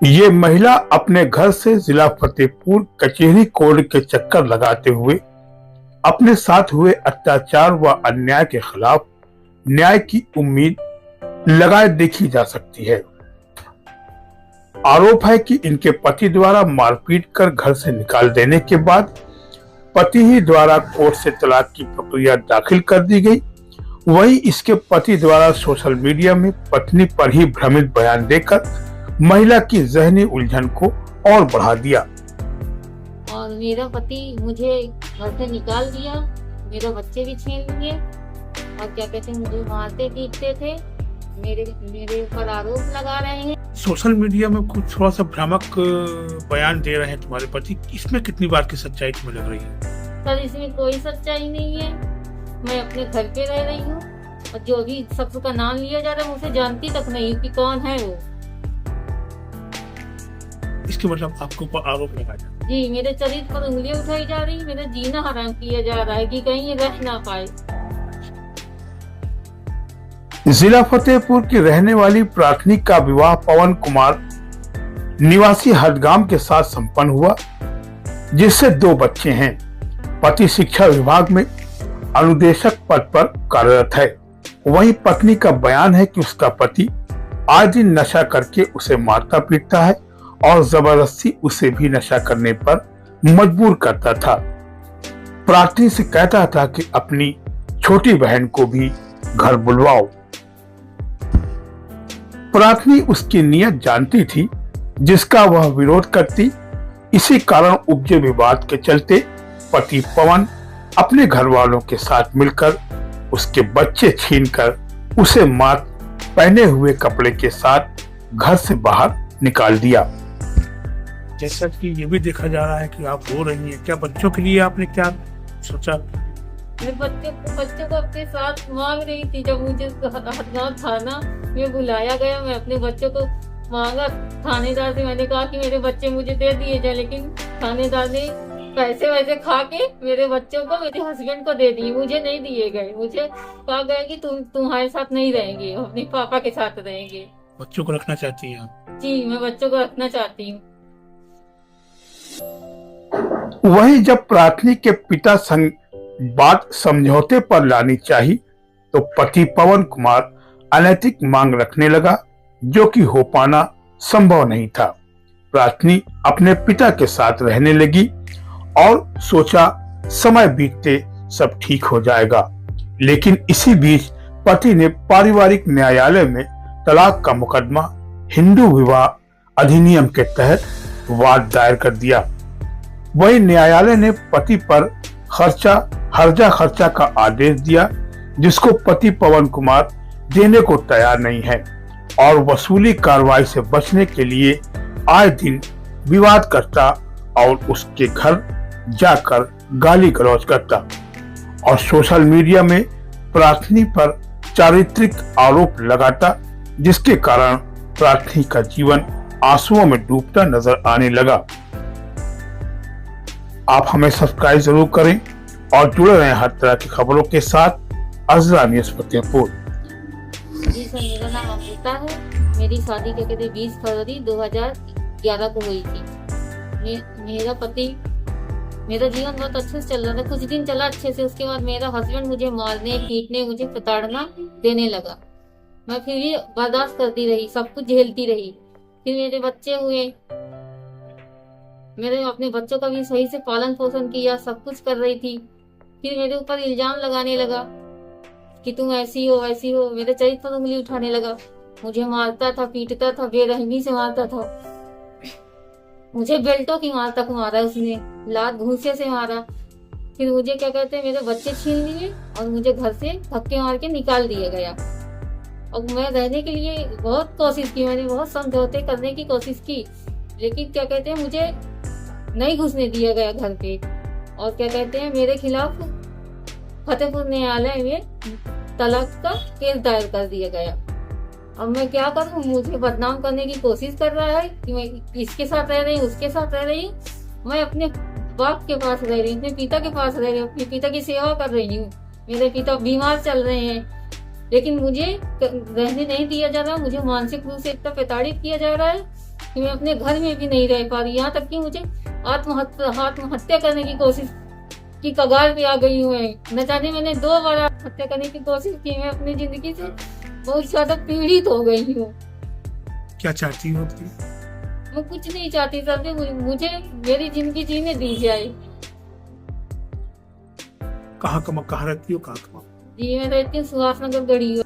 ये महिला अपने घर से जिला फतेहपुर कचहरी कोर्ट के चक्कर लगाते हुए अपने साथ हुए अत्याचार व अन्याय के खिलाफ न्याय की उम्मीद लगाए देखी जा सकती है। आरोप है कि इनके पति द्वारा मारपीट कर घर से निकाल देने के बाद पति ही द्वारा कोर्ट से तलाक की प्रक्रिया दाखिल कर दी गई। वहीं इसके पति द्वारा सोशल मीडिया में पत्नी पर ही भ्रमित बयान देकर महिला की जहनी उलझन को और बढ़ा दिया। और मेरा पति मुझे घर से निकाल दिया, मेरे बच्चे भी छीन लिए और क्या कहते हैं मुझे मारते पीटते थे, मेरे ऊपर आरोप लगा रहे हैं। सोशल मीडिया में कुछ थोड़ा सा भ्रामक बयान दे रहे हैं तुम्हारे पति, इसमें कितनी बार की सच्चाई तुम्हें लग रही है? सर इसमें कोई सच्चाई नहीं है, मैं अपने घर पे रह रही हूँ और जो भी शख्स का नाम लिया जा रहा है मुझे जानती तक नहीं कि कौन है वो। इसके मतलब आपके ऊपर आरोप लगाया जा रहा है? जी, मेरे चरित्र पर उंगलियां उठाई जा रही, मेरा जीना हराम किया जा रहा है कि कहीं ये रह ना पाए। जिला फतेहपुर की रहने वाली प्राथमिक का विवाह पवन कुमार निवासी हदगाम के साथ संपन्न हुआ, जिससे 2 बच्चे हैं। पति शिक्षा विभाग में अनुदेशक पद पर कार्यरत है। वहीं पत्नी का बयान है कि उसका पति आए दिन नशा करके उसे मारता पीटता है और जबरदस्ती उसे भी नशा करने पर मजबूर करता था। प्रार्थनी से कहता था कि अपनी छोटी बहन को भी घर बुलवाओ। प्रार्थनी उसकी नियत जानती थी, जिसका वह विरोध करती। इसी कारण उपजे विवाद के चलते पति पवन अपने घर वालों के साथ मिलकर उसके बच्चे छीनकर उसे मां पहने हुए कपड़े के साथ घर से बाहर निकाल दिया। जैसा कि ये भी देखा जा रहा है कि आप रो रही हैं, क्या बच्चों के लिए आपने क्या सोचा? मैं बच्चे को अपने साथ मांग रही थी। जब मुझे हदगाम थाना में बुलाया गया, मैं अपने बच्चों को मांगा थानेदार से। मैंने कहा कि मेरे बच्चे मुझे दे दिए जाए, लेकिन थानेदार ने पैसे वैसे खा के मेरे बच्चों को मेरे हस्बैंड को दे दिए, मुझे नहीं दिए गए। मुझे कहा गया कि तुम्हारे साथ नहीं रहेंगे, अपने पापा के साथ रहेंगे। बच्चों को रखना चाहती हैं? जी, मैं बच्चों को रखना चाहती हूँ। वहीं जब प्रार्थनी के पिता बात समझौते पर लानी चाहिए तो पति पवन कुमार अनैतिक मांग रखने लगा, जो कि हो पाना संभव नहीं था। प्रार्थनी अपने पिता के साथ रहने लगी और सोचा समय बीतते सब ठीक हो जाएगा। लेकिन इसी बीच पति ने पारिवारिक न्यायालय में तलाक का मुकदमा हिंदू विवाह अधिनियम के तहत वाद दायर कर दिया। वहीं न्यायालय ने पति पर हर्जा खर्चा का आदेश दिया, जिसको पति पवन कुमार देने को तैयार नहीं है और वसूली कार्रवाई से बचने के लिए आए दिन विवाद करता और उसके घर जाकर गाली गलौज करता और सोशल मीडिया में प्रार्थनी पर चारित्रिक आरोप लगाता, जिसके कारण प्रार्थनी का जीवन आंसुओं में डूबता नजर आने लगा। आप हमें सब्सक्राइब जरूर करें और जुड़े रहें हर तरह की खबरों के साथ। अज़रा न्यूज़ फतेहपुर। जी सर, मेरा नाम अमृता है। मेरी शादी क्या कहते 20 फरवरी 2011 को हुई थी। मेरा पति, मेरा जीवन बहुत अच्छे से चल रहा था, कुछ दिन चला अच्छे से। उसके बाद मेरा हस्बैंड मुझे मारने पीटने, मुझे प्रताड़ना देने लगा। मैं फिर भी बर्दाश्त करती रही, सब कुछ झेलती रही। फिर मेरे बच्चे हुए, मेरे अपने बच्चों का भी सही से पालन पोषण किया, सब कुछ कर रही थी। फिर मेरे ऊपर इल्जाम लगाने लगा कि तुम ऐसी हो वैसी हो, मेरे चरित्र पर उंगली उठाने लगा। मुझे मारता था, पीटता था, बेरहमी से मारता था। मुझे बेल्टों की मार तक मारा उसने, लात घूंसे से मारा। फिर मुझे क्या कहते हैं मेरे बच्चे छीन लिए और मुझे घर से धक्के मार के निकाल दिया गया। और मैं रहने के लिए बहुत कोशिश की, मैंने बहुत समझौते करने की कोशिश की, लेकिन क्या कहते हैं मुझे नहीं घुसने दिया गया घर पे। और क्या कहते हैं मेरे खिलाफ फतेहपुर न्यायालय में तलाक का केस दायर कर दिया गया। अब मैं क्या करूं, मुझे बदनाम करने की कोशिश कर रहा है कि मैं इसके साथ रह रही हूँ, उसके साथ रह रही हूँ। मैं अपने बाप के पास रह रही हूँ, अपने पिता के पास रह रही हूँ, अपने पिता की सेवा कर रही हूँ। मेरे पिता बीमार चल रहे हैं, लेकिन मुझे रहने नहीं दिया जा रहा, मुझे मानसिक रूप से इतना प्रताड़ित किया जा रहा है कि मैं अपने घर में भी नहीं रह पा रही। यहाँ तक कि मुझे आत्महत्या करने की कोशिश की कगार पे आ गई हूँ। न जाने मैंने 2 बार आत्महत्या करने की कोशिश की। मैं अपनी जिंदगी से बहुत ज्यादा पीड़ित हो गई हूँ। क्या चाहती हो तुम? मैं कुछ नहीं चाहती सर, मुझे मेरी जिंदगी जीने दी जाए। कहाँ रहती हो? कहाँ जी मैं रहती हूँ सुहास नगर गढ़ी।